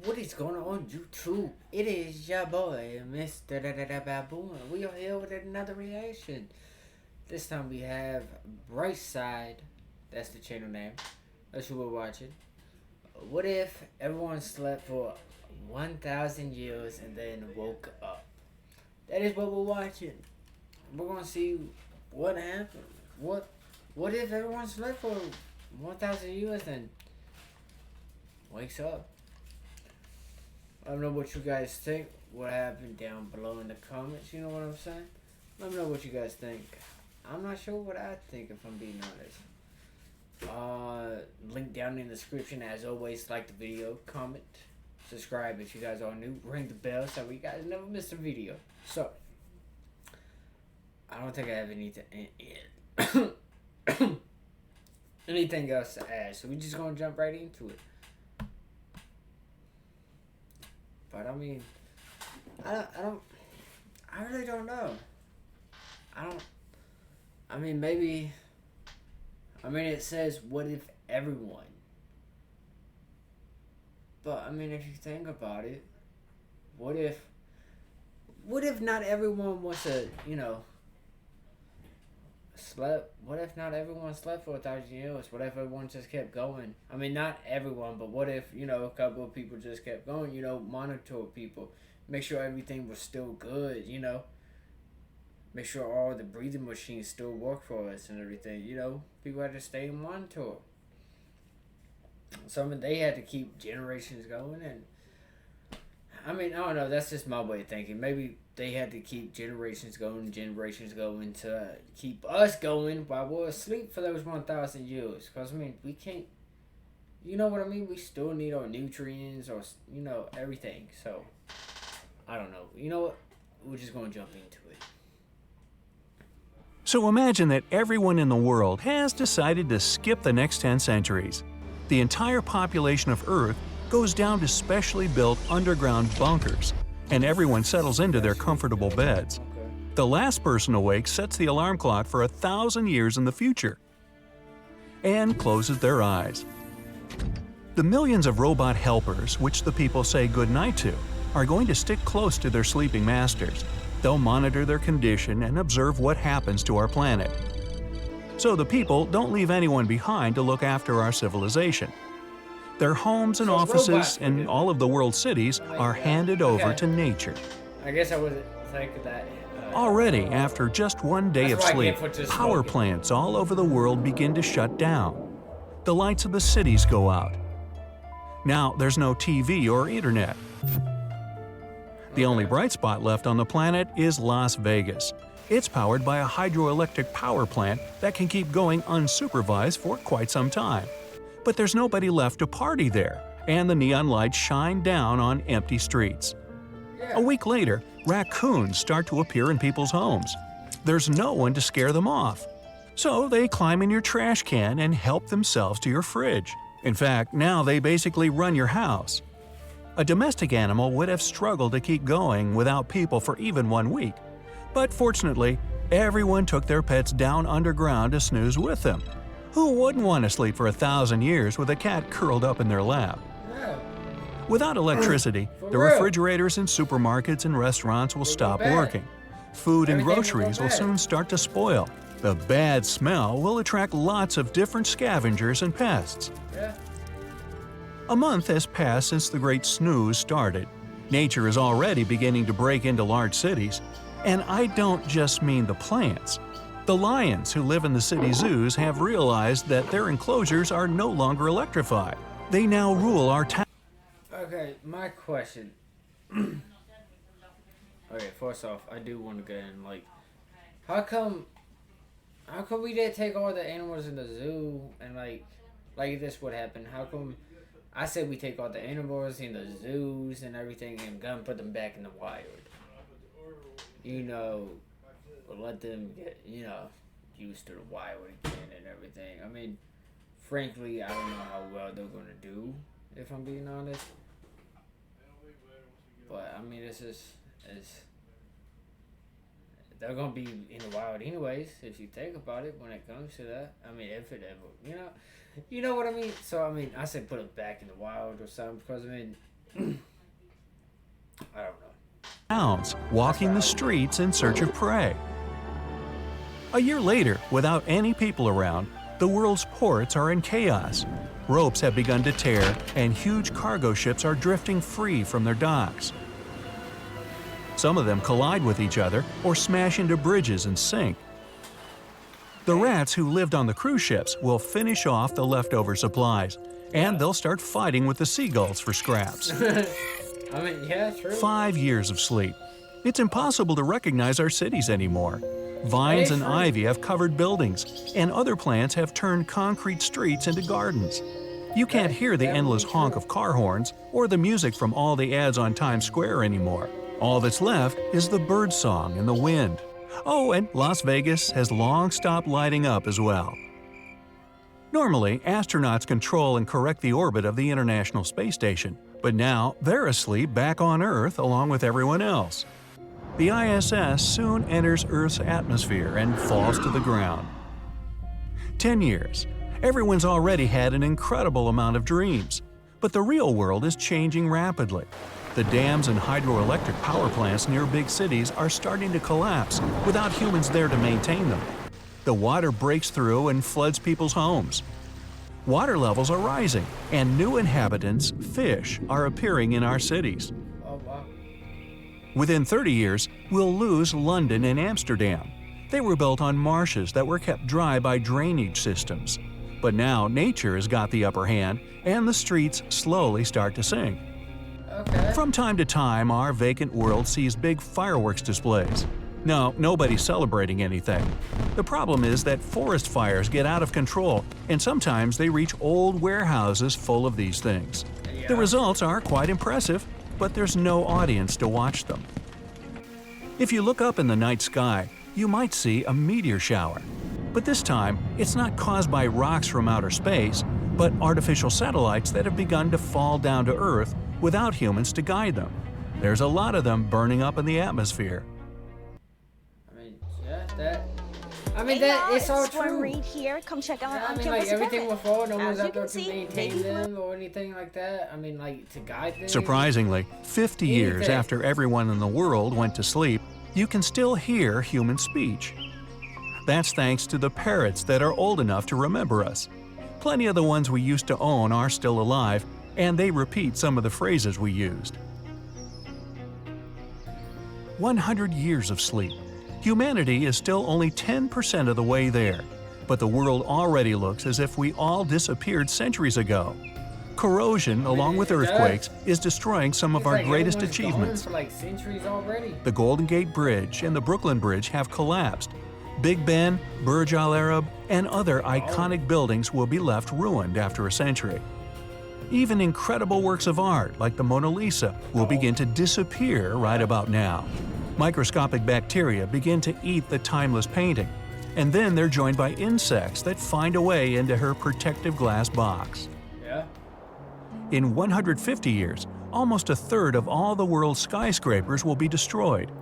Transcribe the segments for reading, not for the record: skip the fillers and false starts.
What is going on YouTube? It is your boy, MrBaboon. We are here with another reaction. This time we have Bright Side. That's the channel name. That's what we're watching. What if everyone slept for 1,000 years and then woke up? That is what we're watching. We're gonna see what happened. What if everyone slept for 1,000 years and wakes up? I don't know what you guys think. What happened down below in the comments? You know what I'm saying? Let me know what you guys think. I'm not sure what I think, if I'm being honest. Link down in the description. As always, like the video, comment, subscribe if you guys are new, ring the bell so you guys never miss a video. So, I don't think I have anything else to add. So we just gonna jump right into it. But I mean, I really don't know. Maybe, it says, what if everyone? But, if you think about it, what if not everyone wants to, slept? What if not everyone slept for 1,000 years? What if everyone just kept going? Not everyone, but what if, a couple of people just kept going, monitor people, make sure everything was still good, make sure all the breathing machines still work for us and everything, people had to stay and monitor. So, they had to keep generations going, and I don't know, that's just my way of thinking. Maybe they had to keep generations going to keep us going while we're asleep for those 1,000 years. Because, we can't, you know what I mean? We still need our nutrients or, everything. So, I don't know. You know what? We're just going to jump into it. So imagine that everyone in the world has decided to skip the next 10 centuries. The entire population of Earth goes down to specially built underground bunkers, and everyone settles into their comfortable beds. The last person awake sets the alarm clock for 1,000 years in the future and closes their eyes. The millions of robot helpers, which the people say goodnight to, are going to stick close to their sleeping masters. They'll monitor their condition and observe what happens to our planet. So the people don't leave anyone behind to look after our civilization. Their homes and offices and all of the world's cities are handed over to nature. I guess I wasn't thinking that. Already, after just one day of sleep, power plants all over the world begin to shut down. The lights of the cities go out. Now there's no TV or internet. The only bright spot left on the planet is Las Vegas. It's powered by a hydroelectric power plant that can keep going unsupervised for quite some time. But there's nobody left to party there, and the neon lights shine down on empty streets. A week later, raccoons start to appear in people's homes. There's no one to scare them off. So they climb in your trash can and help themselves to your fridge. In fact, now they basically run your house. A domestic animal would have struggled to keep going without people for even 1 week. But fortunately, everyone took their pets down underground to snooze with them. Who wouldn't want to sleep for 1,000 years with a cat curled up in their lap? Without electricity, the refrigerators in supermarkets and restaurants will stop working. Food and groceries will soon start to spoil. The bad smell will attract lots of different scavengers and pests. A month has passed since the Great Snooze started. Nature is already beginning to break into large cities. And I don't just mean the plants. The lions who live in the city zoos have realized that their enclosures are no longer electrified. They now rule our town. Okay, my question. Okay, first off, I do want to get in, how come we didn't take all the animals in the zoo and, like this would happen? How come I said we take all the animals in the zoos and everything and gonna put them back in the wild? Let them get, used to the wild again and everything. Frankly, I don't know how well they're gonna do, if I'm being honest. But, they're gonna be in the wild anyways, if you think about it, when it comes to that. If it ever, you know what I mean? So, I said put them back in the wild or something, because, I don't know. Hounds walking the streets in search of prey. A year later, without any people around, the world's ports are in chaos. Ropes have begun to tear, and huge cargo ships are drifting free from their docks. Some of them collide with each other or smash into bridges and sink. The rats who lived on the cruise ships will finish off the leftover supplies, and they'll start fighting with the seagulls for scraps. I mean, yeah, true. 5 years of sleep. It's impossible to recognize our cities anymore. Vines and ivy have covered buildings, and other plants have turned concrete streets into gardens. You can't hear the endless honk of car horns or the music from all the ads on Times Square anymore. All that's left is the bird song and the wind. Oh, and Las Vegas has long stopped lighting up as well. Normally, astronauts control and correct the orbit of the International Space Station, but now they're asleep back on Earth along with everyone else. The ISS soon enters Earth's atmosphere and falls to the ground. 10 years. Everyone's already had an incredible amount of dreams, but the real world is changing rapidly. The dams and hydroelectric power plants near big cities are starting to collapse without humans there to maintain them. The water breaks through and floods people's homes. Water levels are rising, and new inhabitants, fish, are appearing in our cities. Oh, wow. Within 30 years, we'll lose London and Amsterdam. They were built on marshes that were kept dry by drainage systems. But now nature has got the upper hand, and the streets slowly start to sink. Okay. From time to time, our vacant world sees big fireworks displays. No, nobody's celebrating anything. The problem is that forest fires get out of control, and sometimes they reach old warehouses full of these things. Yeah. The results are quite impressive, but there's no audience to watch them. If you look up in the night sky, you might see a meteor shower. But this time, it's not caused by rocks from outer space, but artificial satellites that have begun to fall down to Earth without humans to guide them. There's a lot of them burning up in the atmosphere. It's all true. Right here. Come check out I mean, like, everything will fall. No one's out there to maintain them or anything like that. I mean, like, to guide them. Surprisingly, 50 years after everyone in the world went to sleep, you can still hear human speech. That's thanks to the parrots that are old enough to remember us. Plenty of the ones we used to own are still alive, and they repeat some of the phrases we used. 100 years of sleep. Humanity is still only 10% of the way there, but the world already looks as if we all disappeared centuries ago. Corrosion, along with earthquakes, is destroying some of our greatest achievements. For like centuries already. The Golden Gate Bridge and the Brooklyn Bridge have collapsed. Big Ben, Burj Al Arab, and other iconic buildings will be left ruined after a century. Even incredible works of art, like the Mona Lisa, will begin to disappear right about now. Microscopic bacteria begin to eat the timeless painting, and then they're joined by insects that find a way into her protective glass box. Yeah. In 150 years, almost a third of all the world's skyscrapers will be destroyed.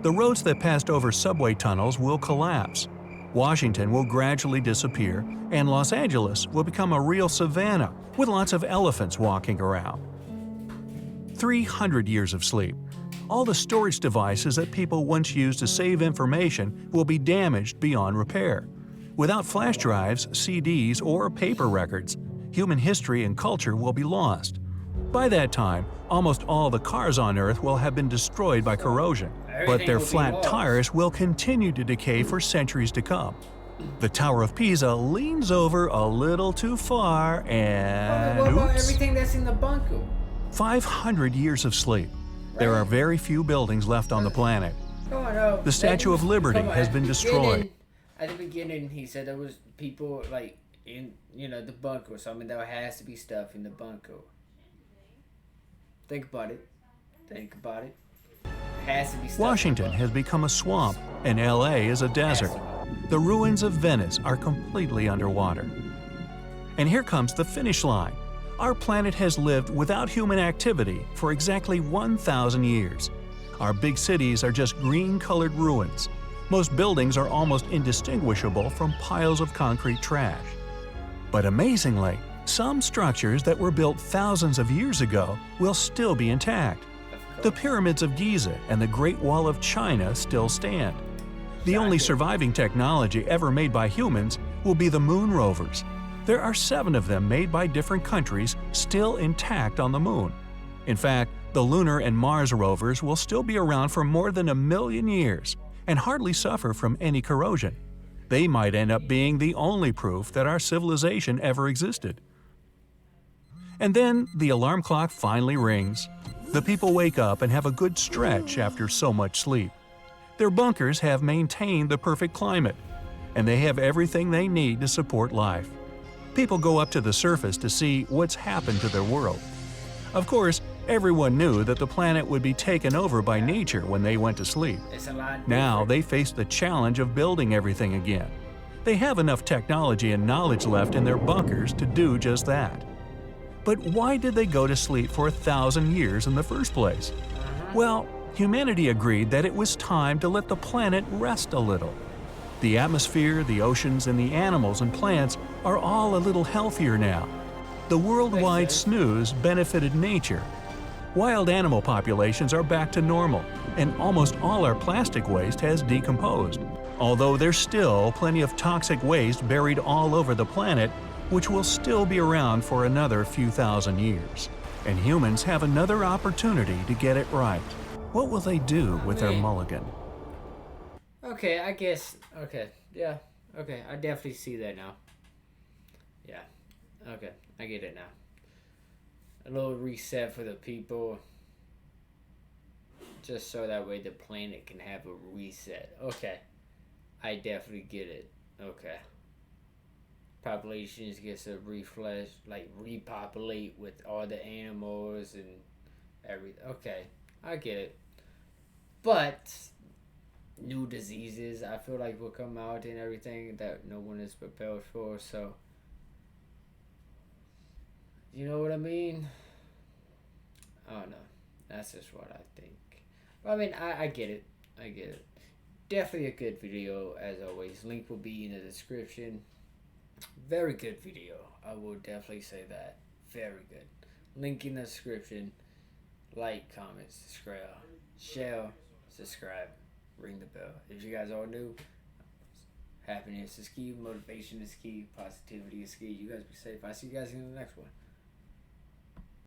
The roads that passed over subway tunnels will collapse. Washington will gradually disappear, and Los Angeles will become a real savanna with lots of elephants walking around. 300 years of sleep. All the storage devices that people once used to save information will be damaged beyond repair. Without flash drives, CDs, or paper records, human history and culture will be lost. By that time, almost all the cars on Earth will have been destroyed by corrosion, but their flat tires will continue to decay for centuries to come. The Tower of Pisa leans over a little too far and what about oops. everything that's in the bunker? 500 years of sleep. There are very few buildings left on the planet. The Statue of Liberty has been destroyed. At the beginning, he said there was people like in the bunker. So I mean, there has to be stuff in the bunker. Think about it. Think about it. Has to be stuff. Washington has become a swamp, and LA is a desert. The ruins of Venice are completely underwater. And here comes the finish line. Our planet has lived without human activity for exactly 1,000 years. Our big cities are just green-colored ruins. Most buildings are almost indistinguishable from piles of concrete trash. But amazingly, Some structures that were built thousands of years ago will still be intact. The pyramids of Giza and the Great Wall of China still stand. The only surviving technology ever made by humans will be the moon rovers. There are 7 of them made by different countries still intact on the moon. In fact, the lunar and Mars rovers will still be around for more than 1 million years and hardly suffer from any corrosion. They might end up being the only proof that our civilization ever existed. And then the alarm clock finally rings. The people wake up and have a good stretch after so much sleep. Their bunkers have maintained the perfect climate, and they have everything they need to support life. People go up to the surface to see what's happened to their world. Of course, everyone knew that the planet would be taken over by nature when they went to sleep. Now they face the challenge of building everything again. They have enough technology and knowledge left in their bunkers to do just that. But why did they go to sleep for 1,000 years in the first place? Well, humanity agreed that it was time to let the planet rest a little. The atmosphere, the oceans, and the animals and plants are all a little healthier now. The worldwide snooze benefited nature. Wild animal populations are back to normal, and almost all our plastic waste has decomposed. Although there's still plenty of toxic waste buried all over the planet, which will still be around for another few thousand years. And humans have another opportunity to get it right. What will they do with their mulligan? Okay, I guess. Okay, yeah. Okay, I definitely see that now. Yeah. Okay, I get it now. A little reset for the people. Just so that way the planet can have a reset. Okay. I definitely get it. Okay. Populations gets to repopulate with all the animals and everything. Okay, I get it. But new diseases, I feel like, will come out and everything that no one is prepared for. So, you know what I mean? I don't know. That's just what I think. But I mean, I get it. I get it. Definitely a good video, as always. Link will be in the description. Very good video. I will definitely say that. Very good. Link in the description. Like, comment, subscribe, share, subscribe, ring the bell. If you guys all new, happiness is key, motivation is key, positivity is key. You guys be safe. I'll see you guys in the next one.